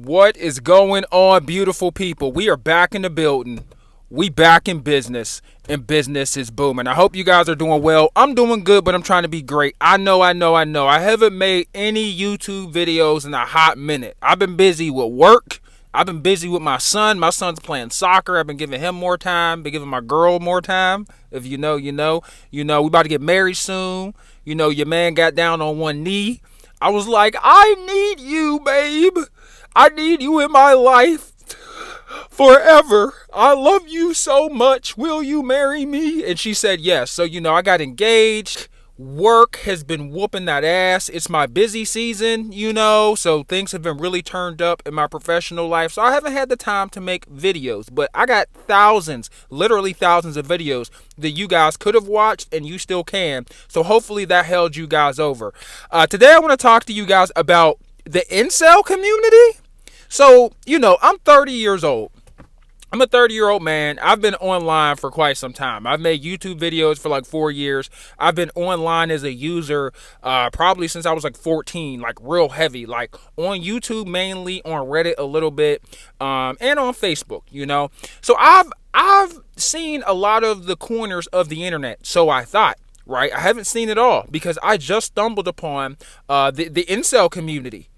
What is going on, beautiful people? We are back in the building. We back in business, and business is booming. I hope you guys are doing well. I'm doing good, but I'm trying to be great. I know. I haven't made any YouTube videos in a hot minute. I've been busy with work. I've been busy with my son. My son's playing soccer. I've been giving him more time. Been giving my girl more time. If you know, you know. We about to get married soon. Your man got down on one knee. I was like, I need you, babe. I need you in my life forever. I love you so much. Will you marry me? And she said yes. So, I got engaged. Work has been whooping that ass. It's my busy season, so things have been really turned up in my professional life. So I haven't had the time to make videos, but I got thousands, literally thousands of videos that you guys could have watched and you still can. So hopefully that held you guys over. Today I want to talk to you guys about the incel community. So, I'm 30 years old. I'm a 30-year-old man. I've been online for quite some time. I've made YouTube videos for like 4 years. I've been online as a user probably since I was like 14, like real heavy, like on YouTube mainly, on Reddit a little bit, and on Facebook, So I've seen a lot of the corners of the internet, so I thought. Right? I haven't seen it all because I just stumbled upon the incel community.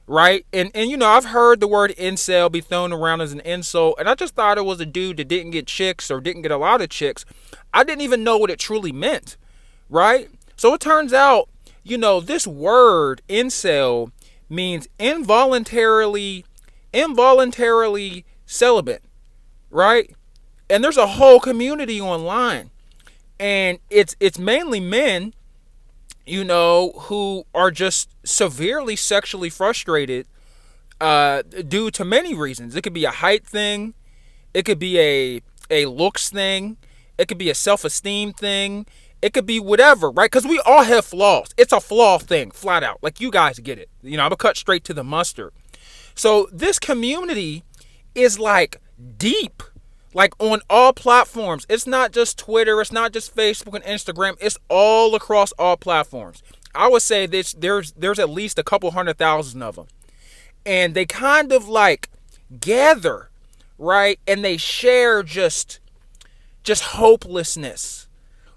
Right? And I've heard the word incel be thrown around as an insult, and I just thought it was a dude that didn't get chicks or didn't get a lot of chicks. I didn't even know what it truly meant. Right? So it turns out, this word incel means involuntarily celibate. Right? And there's a whole community online. And it's mainly men, who are just severely sexually frustrated due to many reasons. It could be a height thing. It could be a looks thing. It could be a self-esteem thing. It could be whatever, right? Because we all have flaws. It's a flaw thing, flat out. Like, you guys get it. I'm going to cut straight to the mustard. So this community is like deep. Like on all platforms. It's not just Twitter. It's not just Facebook and Instagram. It's all across all platforms. I would say there's at least a couple 100,000 of them. And they kind of like gather, right? And they share just hopelessness.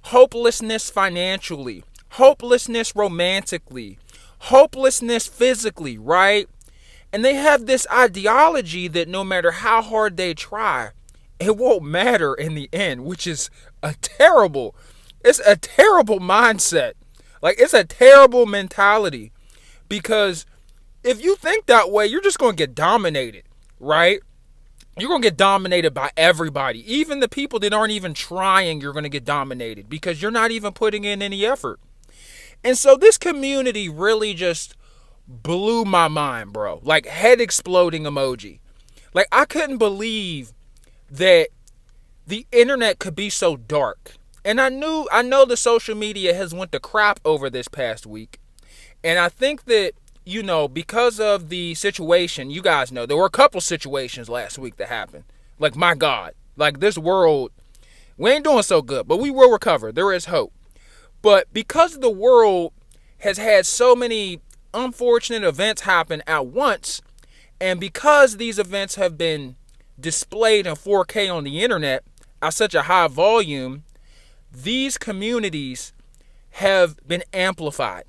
Hopelessness financially. Hopelessness romantically. Hopelessness physically, right? And they have this ideology that no matter how hard they try, it won't matter in the end, which is it's a terrible mindset. Like, it's a terrible mentality, because if you think that way, you're just going to get dominated, right? You're going to get dominated by everybody. Even the people that aren't even trying, you're going to get dominated because you're not even putting in any effort. And so this community really just blew my mind, bro. Like, head exploding emoji. Like, I couldn't believe that the internet could be so dark. And I know the social media has went to crap over this past week. And I think that, because of the situation, you guys know, there were a couple situations last week that happened. Like, my God, like, this world, we ain't doing so good, but we will recover. There is hope. But because the world has had so many unfortunate events happen at once, and because these events have been displayed in 4K on the internet at such a high volume, these communities have been amplified.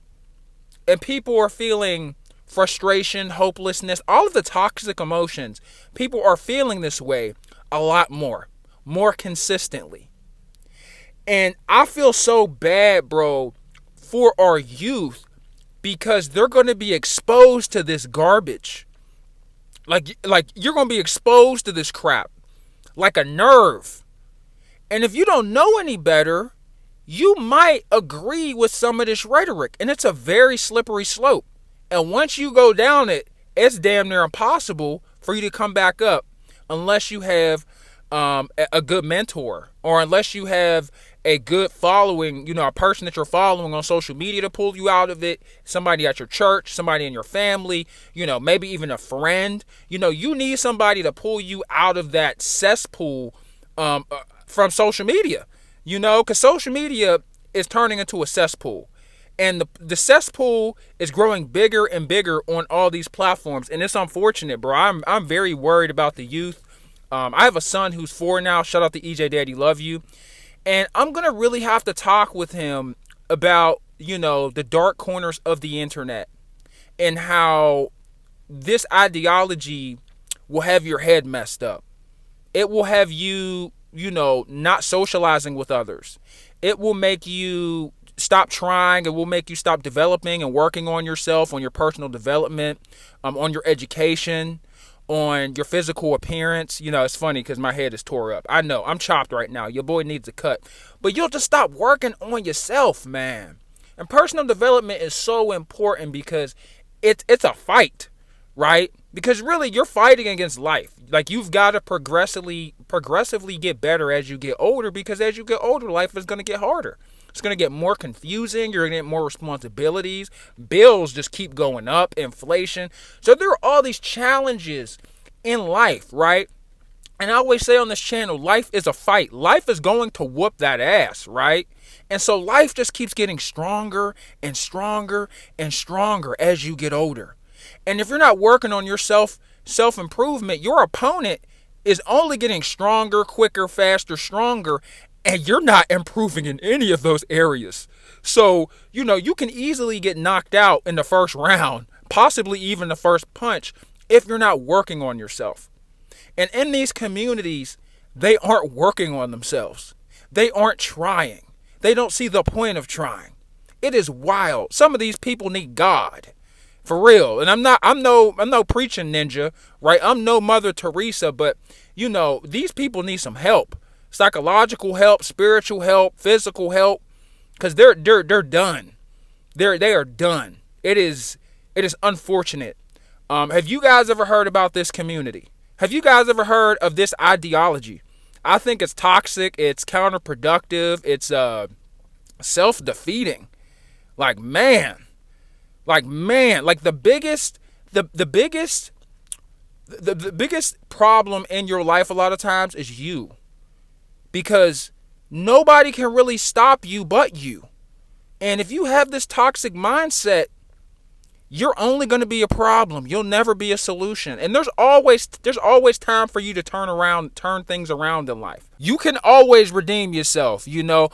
And people are feeling frustration, hopelessness, all of the toxic emotions. People are feeling this way a lot more consistently. And I feel so bad, bro, for our youth, because they're going to be exposed to this garbage. Like you're going to be exposed to this crap like a nerve. And if you don't know any better, you might agree with some of this rhetoric. And it's a very slippery slope. And once you go down it, it's damn near impossible for you to come back up unless you have a good mentor, or unless you have a good following, a person that you're following on social media to pull you out of it, somebody at your church, somebody in your family, maybe even a friend. You need somebody to pull you out of that cesspool from social media, because social media is turning into a cesspool. And the cesspool is growing bigger and bigger on all these platforms, and it's unfortunate, bro. I'm very worried about the youth. I have a son who's 4 now. Shout out to EJ, Daddy, love you. And I'm gonna really have to talk with him about, the dark corners of the internet and how this ideology will have your head messed up. It will have you, not socializing with others. It will make you stop trying. It will make you stop developing and working on yourself, on your personal development, on your education, on your physical appearance. It's funny because my head is tore up. I know, I'm chopped right now. Your boy needs a cut. But you'll just stop working on yourself, man. And personal development is so important because it's a fight, right? Because really, you're fighting against life. Like, you've got to progressively get better as you get older, because as you get older, life is going to get harder. It's going to get more confusing. You're going to get more responsibilities. Bills just keep going up. Inflation. So there are all these challenges in life, right? And I always say on this channel, life is a fight. Life is going to whoop that ass, right? And so life just keeps getting stronger and stronger and stronger as you get older. And if you're not working on your self-improvement, your opponent is only getting stronger, quicker, faster, stronger, and you're not improving in any of those areas. So, you can easily get knocked out in the first round, possibly even the first punch, if you're not working on yourself. And in these communities, they aren't working on themselves. They aren't trying. They don't see the point of trying. It is wild. Some of these people need God. For real. And I'm no preaching ninja, right? I'm no Mother Teresa, but these people need some help. Psychological help, spiritual help, physical help, because they're done. They are done. It is unfortunate. Have you guys ever heard about this community? Have you guys ever heard of this ideology? I think it's toxic, it's counterproductive, it's self-defeating. Like the biggest problem in your life a lot of times is you. Because nobody can really stop you but you. And if you have this toxic mindset, you're only going to be a problem. You'll never be a solution. And there's always time for you to turn things around in life. You can always redeem yourself.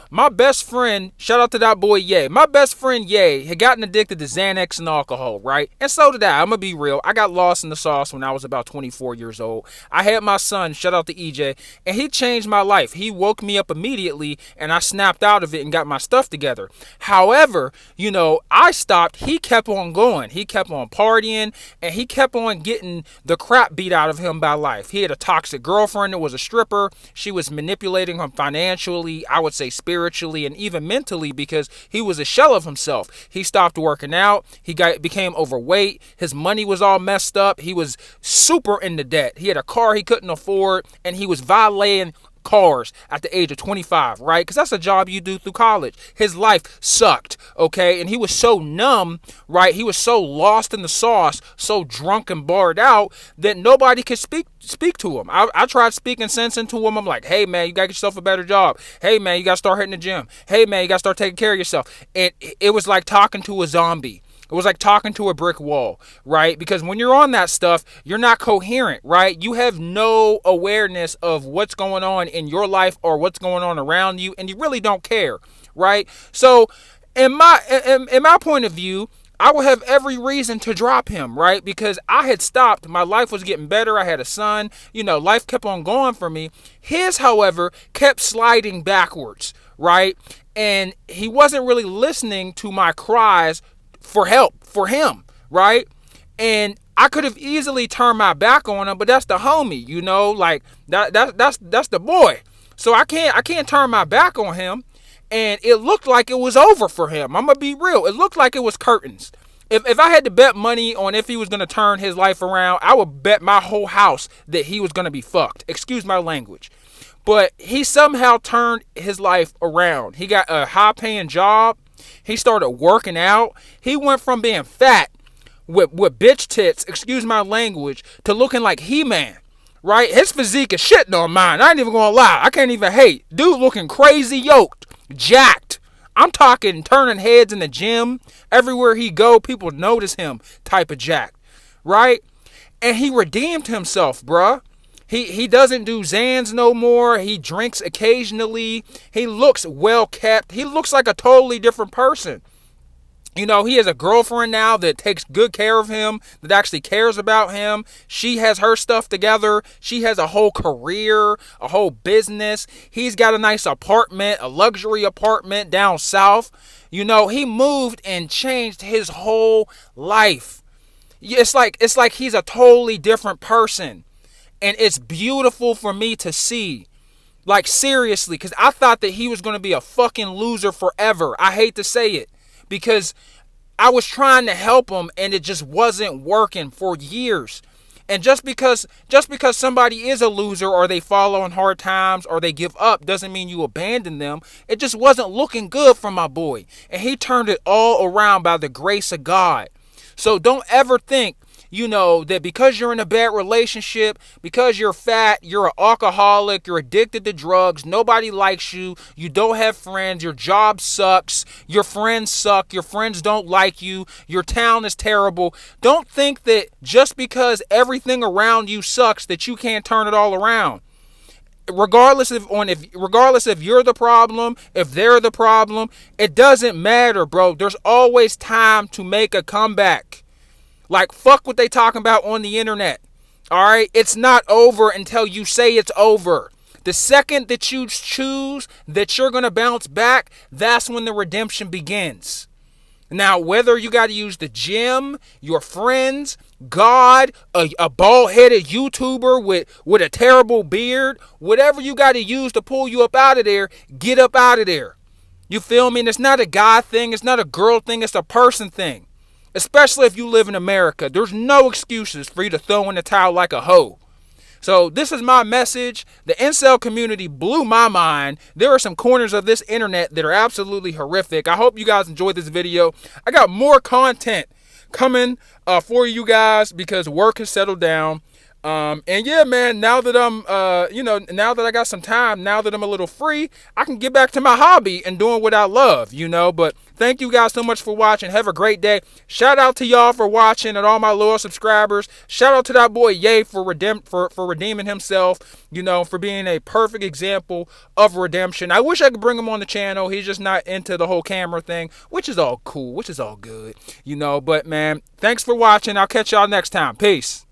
My best friend, shout out to that boy Ye. My best friend Ye had gotten addicted to Xanax and alcohol, right? And so did I. I'm going to be real. I got lost in the sauce when I was about 24 years old. I had my son, shout out to EJ, and he changed my life. He woke me up immediately, and I snapped out of it and got my stuff together. However, I stopped. He kept on going. He kept on partying, and he kept on getting the crap beat out of him by life. He had a toxic girlfriend that was a stripper. She was manipulating him financially, I would say spiritually, and even mentally, because he was a shell of himself. He stopped working out. He became overweight. His money was all messed up. He was super into debt. He had a car he couldn't afford, and he was valeting cars at the age of 25, right? Because that's a job you do through college. His life sucked, okay? And he was so numb, right? He was so lost in the sauce, so drunk and barred out that nobody could speak to him. I tried speaking sense into him. I'm like, hey, man, you got to get yourself a better job. Hey, man, you got to start hitting the gym. Hey, man, you got to start taking care of yourself. And it was like talking to a zombie. It was like talking to a brick wall, right? Because when you're on that stuff, you're not coherent, right? You have no awareness of what's going on in your life or what's going on around you, and you really don't care, right? So in my point of view, I would have every reason to drop him, right? Because I had stopped. My life was getting better. I had a son. Life kept on going for me. His, however, kept sliding backwards, right? And he wasn't really listening to my cries for help for him, right? And I could have easily turned my back on him, but that's the homie, like that's the boy. So I can't turn my back on him. And it looked like it was over for him. I'm gonna be real. It looked like it was curtains. If I had to bet money on if he was gonna turn his life around, I would bet my whole house that he was gonna be fucked. Excuse my language. But he somehow turned his life around. He got a high-paying job. He started working out. He went from being fat with bitch tits, excuse my language, to looking like He-Man, right? His physique is shitting on mine. I ain't even gonna lie. I can't even hate. Dude looking crazy yoked, jacked. I'm talking turning heads in the gym. Everywhere he go, people notice him type of jack, right? And he redeemed himself, bruh. He doesn't do Zans no more. He drinks occasionally. He looks well kept. He looks like a totally different person. You know, he has a girlfriend now that takes good care of him, that actually cares about him. She has her stuff together. She has a whole career, a whole business. He's got a nice apartment, a luxury apartment down south. You know, he moved and changed his whole life. It's like he's a totally different person. And it's beautiful for me to see. Like, seriously, because I thought that he was going to be a fucking loser forever. I hate to say it, because I was trying to help him and it just wasn't working for years. And just because somebody is a loser, or they fall on hard times, or they give up, doesn't mean you abandon them. It just wasn't looking good for my boy. And he turned it all around by the grace of God. So don't ever think, you know, that because you're in a bad relationship, because you're fat, you're an alcoholic, you're addicted to drugs, nobody likes you, you don't have friends, your job sucks, your friends suck, your friends don't like you, your town is terrible. Don't think that just because everything around you sucks that you can't turn it all around. Regardless if you're the problem, if they're the problem, it doesn't matter, bro. There's always time to make a comeback. Like, fuck what they talking about on the internet. All right? It's not over until you say it's over. The second that you choose that you're going to bounce back, that's when the redemption begins. Now, whether you got to use the gym, your friends, God, a bald-headed YouTuber with a terrible beard, whatever you got to use to pull you up out of there, get up out of there. You feel me? And it's not a guy thing. It's not a girl thing. It's a person thing. Especially if you live in America. There's no excuses for you to throw in the towel like a hoe. So this is my message. The incel community blew my mind. There are some corners of this internet that are absolutely horrific. I hope you guys enjoyed this video. I got more content coming for you guys because work has settled down. And yeah, man, now that I'm, now that I got some time, now that I'm a little free, I can get back to my hobby and doing what I love, but thank you guys so much for watching. Have a great day. Shout out to y'all for watching and all my loyal subscribers. Shout out to that boy Ye for redeeming himself, for being a perfect example of redemption. I wish I could bring him on the channel. He's just not into the whole camera thing, which is all cool, which is all good, but man, thanks for watching. I'll catch y'all next time. Peace.